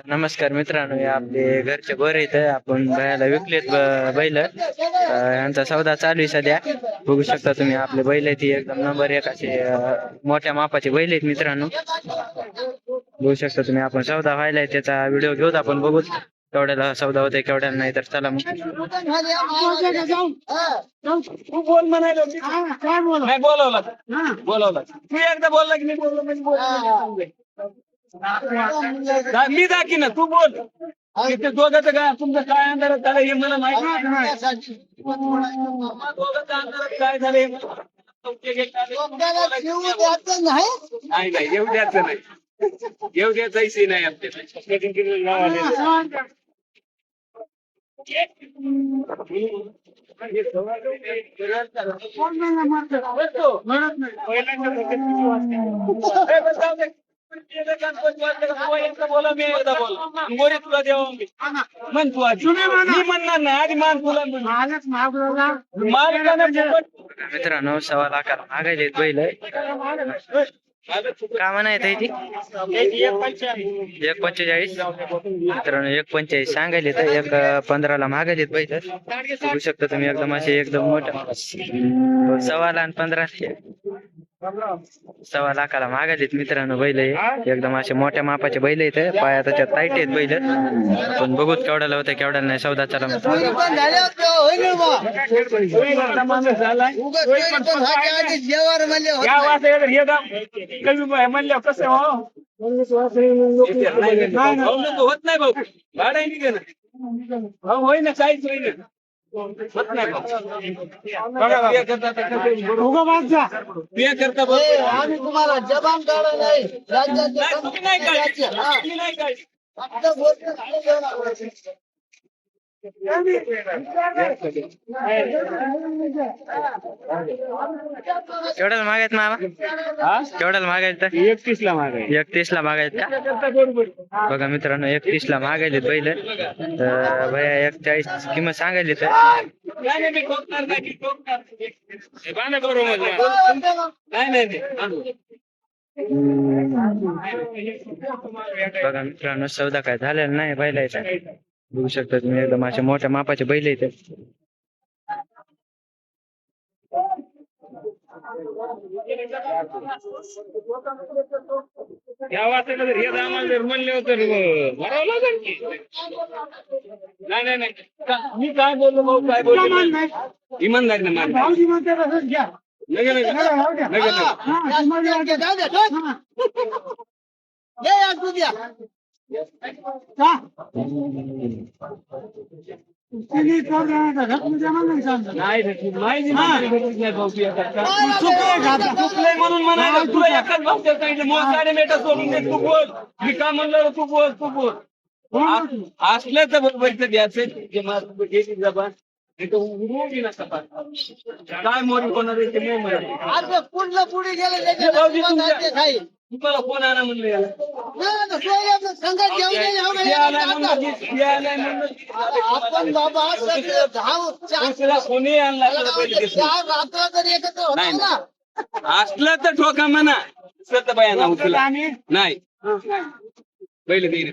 नमस्कार मित्रांनो, हे आपले घरचे गोरे इथं आपण बैला विकलेत बैल यांचा सौदा चालू आहे सध्या. बघू शकता तुम्ही आपले बैल आहेत, ती एकदम नंबर एक असे मोठ्या मापाचे बैल आहेत मित्रांनो. बघू शकता तुम्ही, आपण सौदा व्हायलाय त्याचा व्हिडिओ घेऊत आपण, बघू केवढ्याला सौदा होते केवढ्याला नाही. तर चला मग. तू बोल म्हणायला नाही बोलवला बोलवला तू एकदा बोलला की मी बोललो म्हणजे मी दाखी ना तू बोल ते दोघांचं काय तुमचं काय अंधार झालं हे मला माहिती दोघांचं अंधारात काय झालं हे नाही नाही येऊ द्यायचं नाही येऊ द्यायचा विषय नाही आपल्याला बोला मी एकदा बोला गोरी तुला देवा म्हण तू आधी मी म्हणणार नाही आधी मान तुला मित्रांनो 1.25 लाखाला मागायले बैल. का म्हणायचं ती 1.45 मित्रांनो, 1.45 सांगायले तर 1.15ला मागायलेत बैल. बघू शकता तुम्ही, एकदम असे एकदम मोठ्या 1.15 आणि 15 1.25 लाखाला मागायलेत मित्रांनो बैल. एकदम असे मोठ्या मापाचे बैल आहेत, पाया त्याच्यात टाईट आहेत बैल. पण बघूत केवढ्याला होतं केवढ्याला नाही. सौदा चला म्हणलं कसं होत नाही भाऊ भाडा ना होय ना काहीच होई ना होत नाही आम्ही तुम्हाला जबान काढा नाही केवढ्याला मागायत मामा? केवढ्याला मागायचं? 31ला मागाय 31ला मागायत का? बघा मित्रांनो, 31ला मागायलेत बैल. भैया 41 किंमत सांगायली तर बघा मित्रांनो, सौदा काय झालेला नाही बैलाचा. बघू शकता तुम्ही, एकदम अशा मोठ्या मापाचे बैल आहेत. या वाटेला जर हे आम्हाला जर म्हणले होते भरावं लागेल की नाही नाही नाही मी काय बोललो भाऊ काय बोललो इमानदारी ना म्हणून म्हणायला तुला एकच भाषा सांगितलं मग 7.5 सोडून दे तू बोल मी का म्हणलं तू बोल तू बोल असलं तर बरोबर द्यायचं जबान काय मोरी होणार पुढे गेले तुम्हाला कोण आणा म्हणलं याला आपण बाबा कोणी आणला रात्र जरी एकत्र होता ना असलं तर ठोका म्हणा सत बाया उचला नाही पहिले देईल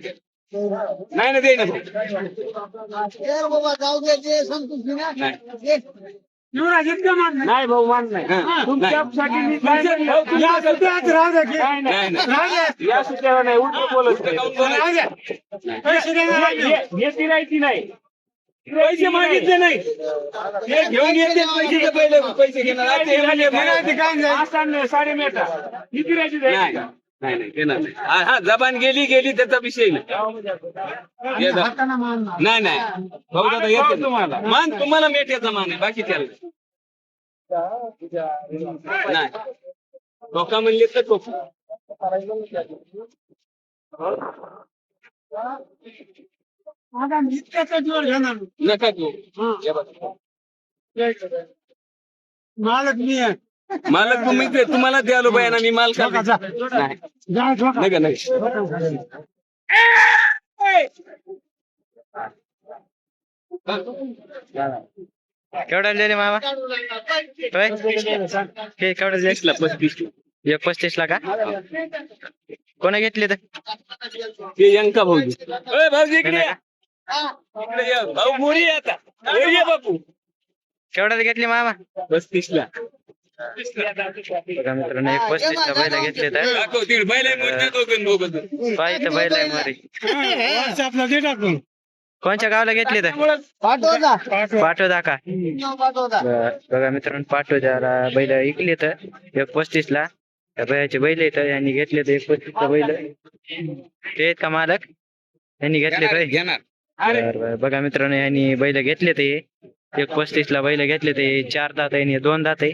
नाही ना देईन बाबा जाऊ दे ते संतुष्टी नाही भाऊ मान नाही या सुट्यावर नाही उलट बोलत राहायची नाही पैसे मागितले नाही घेऊन येते पैसे पहिले पैसे घेणार 7.5 नाही नाही देणार नाही हा जबान गेली त्याचा विषय नाही नाही भाऊ दादा येते तुम्हाला मान तुम्हाला मेट्याचा मान आहे बाकी त्याला नाही टोका म्हणले तर टोका नका घेऊ मालक मी आहे मालक तुम्ही तुम्हाला द्यालो बाया मी माल का नाही केवढ्याला दिले मामा? केवढ्याला 35ला 1:35 ला का? कोणा घेतले तर ते यंका भाऊजी. ओय भाऊजी इकडे या. इकडे या. भाऊ मोरी आहे आता. ओय ये बापू. केवढ्याला घेतली मामा? 35 ला. बघा मित्रांनो 1:35 ला बैल घेतले तर दाखव तिकडे बैल आहे मोठे दोघं. पाहिजे बैल आहे मोरी. आपला दे टाकून. कोणच्या गावाला घेतले तर पाठवता पाठवदा का? पाठवता बघा मित्रांनो पाठवद्याला बैल ऐकले तर 1:35 ला त्या बैलाचे बैल येत यांनी घेतले तर 1:35 ला बैल ते आहेत का मालक यांनी घेतले तर घेणार. बरं. बघा मित्रांनो यांनी बैल घेतले ते 1:35 ला बैल घेतले ते 4 दात आहे 2 दात आहे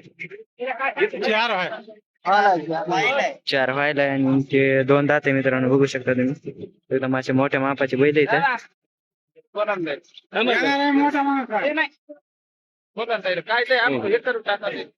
4 व्हायला आणि ते 2 दात आहे मित्रांनो बघू शकता तुम्ही एकदम असे मोठ्या मापाचे बैल आहेत मोठा काय ते आपण हे करून टाकायचं.